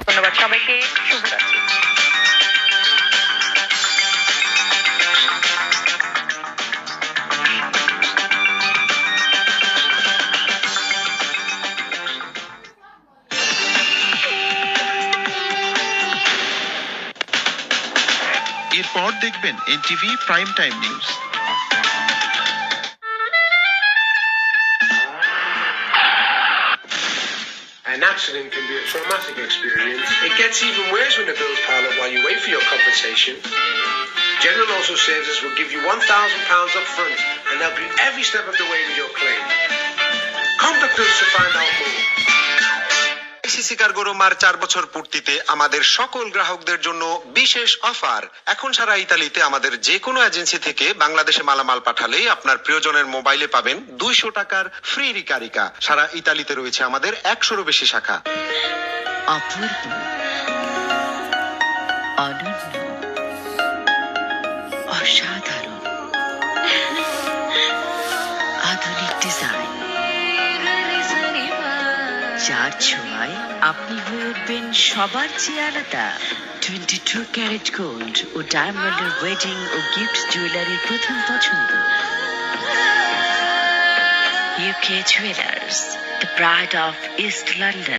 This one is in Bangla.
ধন্যবাদ সবাইকে, শুভরাত্রি। এরপর দেখবেন NTV prime time news. An accident can be a traumatic experience. It gets even worse when the bills pile up while you wait for your compensation. General Auto Services will give you £1,000 up front and help you every step of the way with your claim. Contact us to find out more. ICC কার্গোর 4 বছর পূর্তিতে আমাদের সকল গ্রাহকদের জন্য বিশেষ অফার। এখন সারা ইতালিতে আমাদের যে কোনো এজেন্সি থেকে বাংলাদেশে মালামাল পাঠালেই আপনার প্রিয়জনের মোবাইলে পাবেন 200 টাকার ফ্রি রিকারিকা। সারা ইতালিতে রয়েছে আমাদের 100-এরও বেশি শাখা। অপূর্ব, অনন্য, অসাধারণ, আধুনিক ডিজাইন, যার ছোঁয়ায় আপনি হয়ে উঠবেন সবার চেয়ে আলাদা। 22 ক্যারেট গোল্ড ও ডায়মন্ডের ওয়েডিং ও গিফট জুয়েলারির প্রথম পছন্দ। UK Jewelers, the pride of East London.